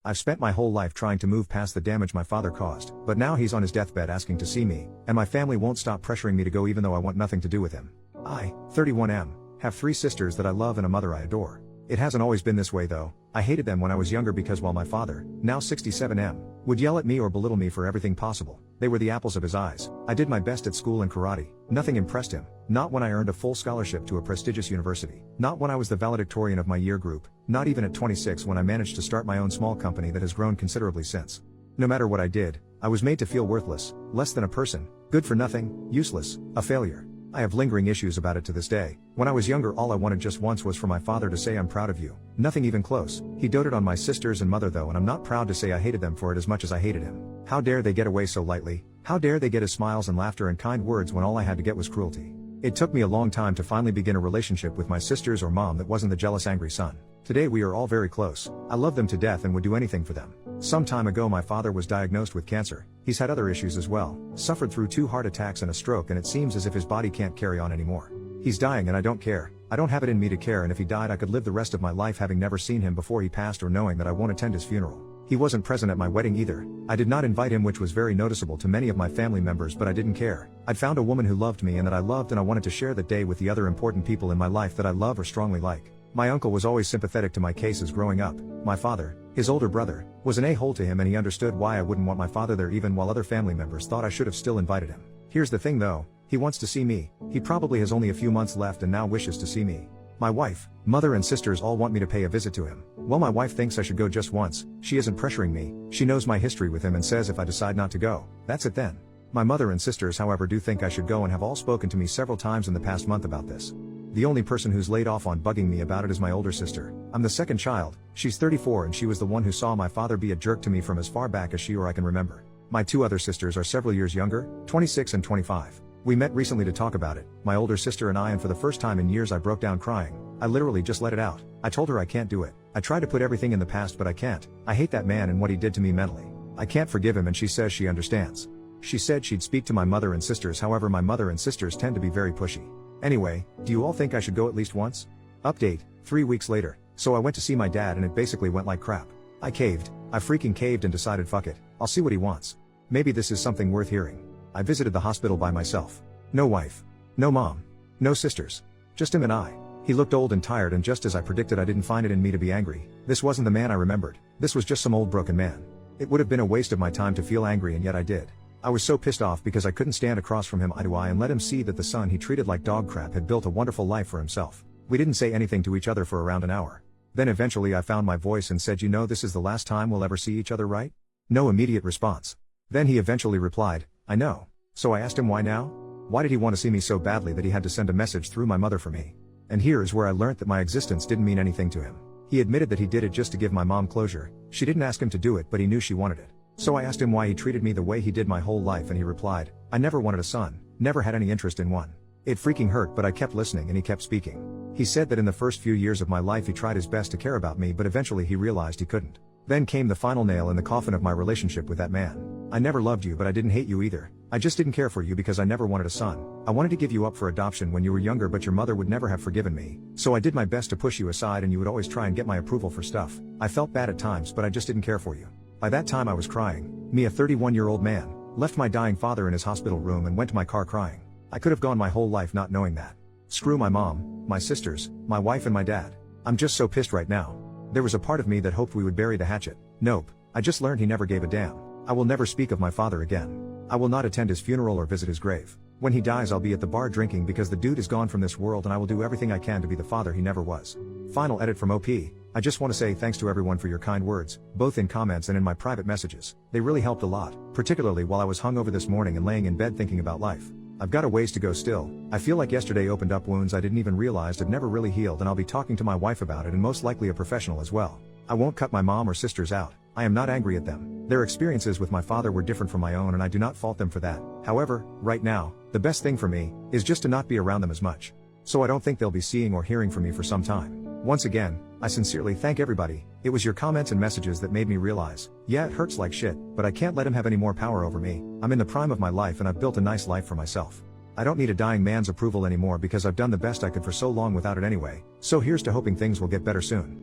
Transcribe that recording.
I've spent my whole life trying to move past the damage my father caused, but now he's on his deathbed asking to see me, and my family won't stop pressuring me to go even though I want nothing to do with him. I, 31M, have 3 sisters that I love and a mother I adore. It hasn't always been this way though. I hated them when I was younger because while my father, now 67M, would yell at me or belittle me for everything possible, they were the apples of his eyes. I did my best at school and karate. Nothing impressed him. Not when I earned a full scholarship to a prestigious university. Not when I was the valedictorian of my year group. Not even at 26 when I managed to start my own small company that has grown considerably since. No matter what I did, I was made to feel worthless, less than a person, good for nothing, useless, a failure. I have lingering issues about it to this day. When I was younger, all I wanted just once was for my father to say I'm proud of you. Nothing even close. He doted on my sisters and mother though, and I'm not proud to say I hated them for it as much as I hated him. How dare they get away so lightly? How dare they get his smiles and laughter and kind words when all I had to get was cruelty? It took me a long time to finally begin a relationship with my sisters or mom that wasn't the jealous angry son. Today we are all very close. I love them to death and would do anything for them. Some time ago my father was diagnosed with cancer. He's had other issues as well, suffered through 2 heart attacks and a stroke, and it seems as if his body can't carry on anymore. He's dying and I don't care. I don't have it in me to care, and if he died I could live the rest of my life having never seen him before he passed or knowing that I won't attend his funeral. He wasn't present at my wedding either. I did not invite him, which was very noticeable to many of my family members, but I didn't care. I'd found a woman who loved me and that I loved, and I wanted to share that day with the other important people in my life that I love or strongly like. My uncle was always sympathetic to my cases growing up. My father, his older brother, was an a-hole to him, and he understood why I wouldn't want my father there even while other family members thought I should have still invited him. Here's the thing though, he wants to see me. He probably has only a few months left and now wishes to see me. My wife, mother and sisters all want me to pay a visit to him. Well, my wife thinks I should go just once. She isn't pressuring me. She knows my history with him and says if I decide not to go, that's it then. My mother and sisters however do think I should go and have all spoken to me several times in the past month about this. The only person who's laid off on bugging me about it is my older sister. I'm the second child. She's 34 and she was the one who saw my father be a jerk to me from as far back as she or I can remember. My 2 other sisters are several years younger, 26 and 25. We met recently to talk about it, my older sister and I, and for the first time in years I broke down crying. I literally just let it out. I told her I can't do it. I tried to put everything in the past but I can't. I hate that man and what he did to me mentally. I can't forgive him, and she says she understands. She said she'd speak to my mother and sisters, however my mother and sisters tend to be very pushy. Anyway, do you all think I should go at least once? Update, 3 weeks later. So I went to see my dad and it basically went like crap. I caved. I freaking caved and decided fuck it. I'll see what he wants. Maybe this is something worth hearing. I visited the hospital by myself. No wife. No mom. No sisters. Just him and I. He looked old and tired, and just as I predicted, I didn't find it in me to be angry. This wasn't the man I remembered. This was just some old broken man. It would have been a waste of my time to feel angry, and yet I did. I was so pissed off because I couldn't stand across from him eye to eye and let him see that the son he treated like dog crap had built a wonderful life for himself. We didn't say anything to each other for around an hour. Then eventually I found my voice and said, "You know, this is the last time we'll ever see each other, right?" No immediate response. Then he eventually replied, "I know." So I asked him why now? Why did he want to see me so badly that he had to send a message through my mother for me? And here is where I learnt that my existence didn't mean anything to him. He admitted that he did it just to give my mom closure. She didn't ask him to do it, but he knew she wanted it. So I asked him why he treated me the way he did my whole life, and he replied, "I never wanted a son, never had any interest in one." It freaking hurt, but I kept listening and he kept speaking. He said that in the first few years of my life he tried his best to care about me, but eventually he realized he couldn't. Then came the final nail in the coffin of my relationship with that man. "I never loved you, but I didn't hate you either. I just didn't care for you because I never wanted a son. I wanted to give you up for adoption when you were younger, but your mother would never have forgiven me. So I did my best to push you aside, and you would always try and get my approval for stuff. I felt bad at times, but I just didn't care for you." By that time I was crying. Me, a 31-year-old man, left my dying father in his hospital room and went to my car crying. I could have gone my whole life not knowing that. Screw my mom, my sisters, my wife and my dad. I'm just so pissed right now. There was a part of me that hoped we would bury the hatchet. Nope. I just learned he never gave a damn. I will never speak of my father again. I will not attend his funeral or visit his grave. When he dies I'll be at the bar drinking because the dude is gone from this world, and I will do everything I can to be the father he never was. Final edit from OP. I just want to say thanks to everyone for your kind words, both in comments and in my private messages. They really helped a lot, particularly while I was hungover this morning and laying in bed thinking about life. I've got a ways to go still. I feel like yesterday opened up wounds I didn't even realize had never really healed, and I'll be talking to my wife about it, and most likely a professional as well. I won't cut my mom or sisters out. I am not angry at them. Their experiences with my father were different from my own, and I do not fault them for that. However, right now, the best thing for me is just to not be around them as much. So I don't think they'll be seeing or hearing from me for some time. Once again, I sincerely thank everybody. It was your comments and messages that made me realize, yeah, it hurts like shit, but I can't let him have any more power over me. I'm in the prime of my life and I've built a nice life for myself. I don't need a dying man's approval anymore because I've done the best I could for so long without it anyway. So here's to hoping things will get better soon.